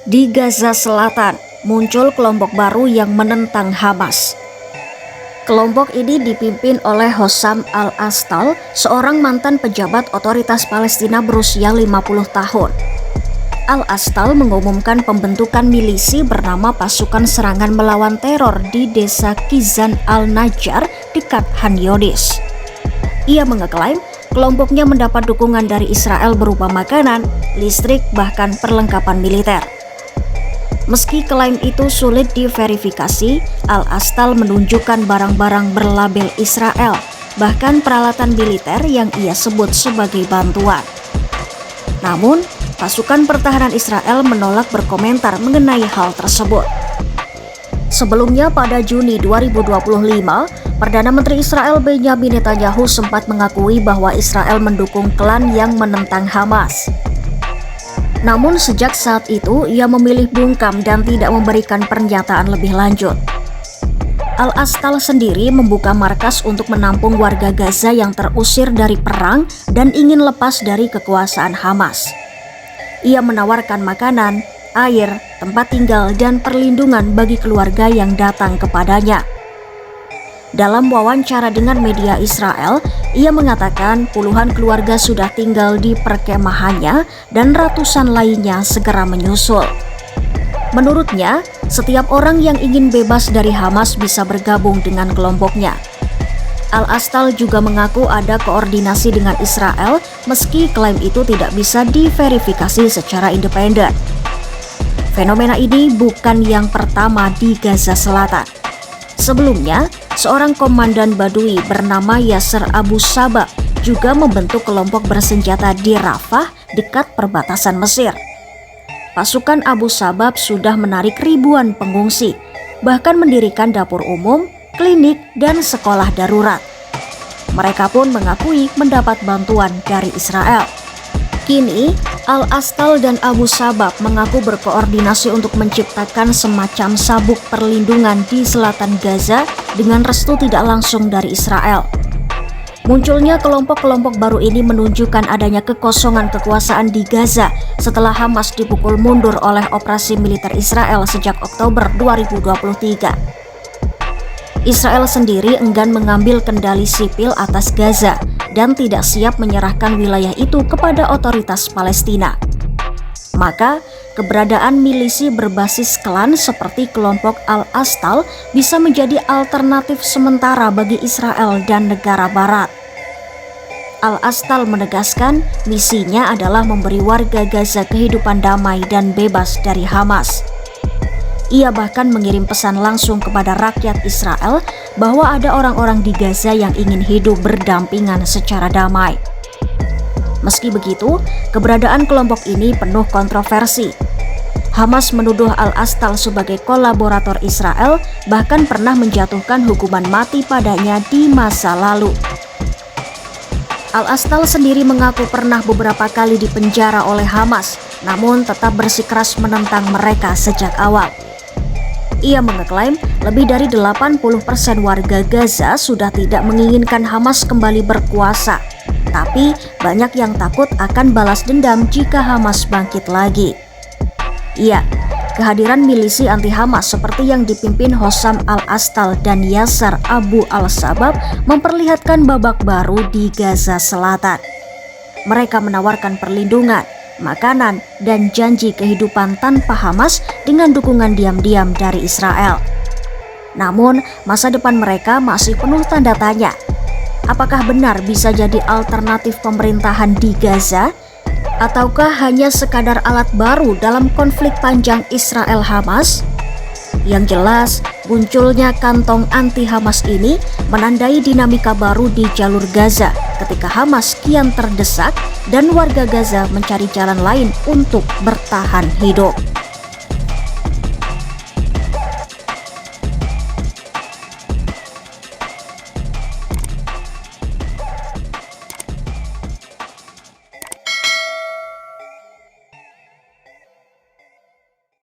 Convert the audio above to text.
Di Gaza Selatan, muncul kelompok baru yang menentang Hamas. Kelompok ini dipimpin oleh Hossam Al-Astal, seorang mantan pejabat otoritas Palestina berusia 50 tahun. Al-Astal mengumumkan pembentukan milisi bernama Pasukan Serangan Melawan Teror di desa Kizan Al-Najjar dekat Khan Younis. Ia mengeklaim kelompoknya mendapat dukungan dari Israel berupa makanan, listrik, bahkan perlengkapan militer. Meski klaim itu sulit diverifikasi, Al-Astal menunjukkan barang-barang berlabel Israel, bahkan peralatan militer yang ia sebut sebagai bantuan. Namun, pasukan pertahanan Israel menolak berkomentar mengenai hal tersebut. Sebelumnya pada Juni 2025, Perdana Menteri Israel Benjamin Netanyahu sempat mengakui bahwa Israel mendukung klan yang menentang Hamas. Namun sejak saat itu ia memilih bungkam dan tidak memberikan pernyataan lebih lanjut. Al-Astal sendiri membuka markas untuk menampung warga Gaza yang terusir dari perang dan ingin lepas dari kekuasaan Hamas. Ia menawarkan makanan, air, tempat tinggal, dan perlindungan bagi keluarga yang datang kepadanya. Dalam wawancara dengan media Israel, ia mengatakan puluhan keluarga sudah tinggal di perkemahannya dan ratusan lainnya segera menyusul. Menurutnya, setiap orang yang ingin bebas dari Hamas bisa bergabung dengan kelompoknya. Al-Astal juga mengaku ada koordinasi dengan Israel meski klaim itu tidak bisa diverifikasi secara independen. Fenomena ini bukan yang pertama di Gaza Selatan. Sebelumnya, seorang komandan Badui bernama Yasser Abu Sabab juga membentuk kelompok bersenjata di Rafah dekat perbatasan Mesir. Pasukan Abu Sabab sudah menarik ribuan pengungsi, bahkan mendirikan dapur umum, klinik, dan sekolah darurat. Mereka pun mengakui mendapat bantuan dari Israel. Kini, Al-Astal dan Abu Sabab mengaku berkoordinasi untuk menciptakan semacam sabuk perlindungan di selatan Gaza dengan restu tidak langsung dari Israel. Munculnya kelompok-kelompok baru ini menunjukkan adanya kekosongan kekuasaan di Gaza setelah Hamas dipukul mundur oleh operasi militer Israel sejak Oktober 2023. Israel sendiri enggan mengambil kendali sipil atas Gaza dan tidak siap menyerahkan wilayah itu kepada otoritas Palestina. Maka, keberadaan milisi berbasis klan seperti kelompok Al-Astal bisa menjadi alternatif sementara bagi Israel dan negara barat. Al-Astal menegaskan misinya adalah memberi warga Gaza kehidupan damai dan bebas dari Hamas. Ia bahkan mengirim pesan langsung kepada rakyat Israel bahwa ada orang-orang di Gaza yang ingin hidup berdampingan secara damai. Meski begitu, keberadaan kelompok ini penuh kontroversi. Hamas menuduh Al-Astal sebagai kolaborator Israel, bahkan pernah menjatuhkan hukuman mati padanya di masa lalu. Al-Astal sendiri mengaku pernah beberapa kali dipenjara oleh Hamas, namun tetap bersikeras menentang mereka sejak awal. Ia mengeklaim lebih dari 80% warga Gaza sudah tidak menginginkan Hamas kembali berkuasa, tapi banyak yang takut akan balas dendam jika Hamas bangkit lagi. Iya, kehadiran milisi anti-Hamas seperti yang dipimpin Hossam Al-Astal dan Yasser Abu Al-Sabab memperlihatkan babak baru di Gaza Selatan. Mereka menawarkan perlindungan, makanan, dan janji kehidupan tanpa Hamas dengan dukungan diam-diam dari Israel. Namun, masa depan mereka masih penuh tanda tanya. Apakah benar bisa jadi alternatif pemerintahan di Gaza? Ataukah hanya sekadar alat baru dalam konflik panjang Israel-Hamas? Yang jelas, munculnya kantong anti-Hamas ini menandai dinamika baru di jalur Gaza ketika Hamas kian terdesak dan warga Gaza mencari jalan lain untuk bertahan hidup.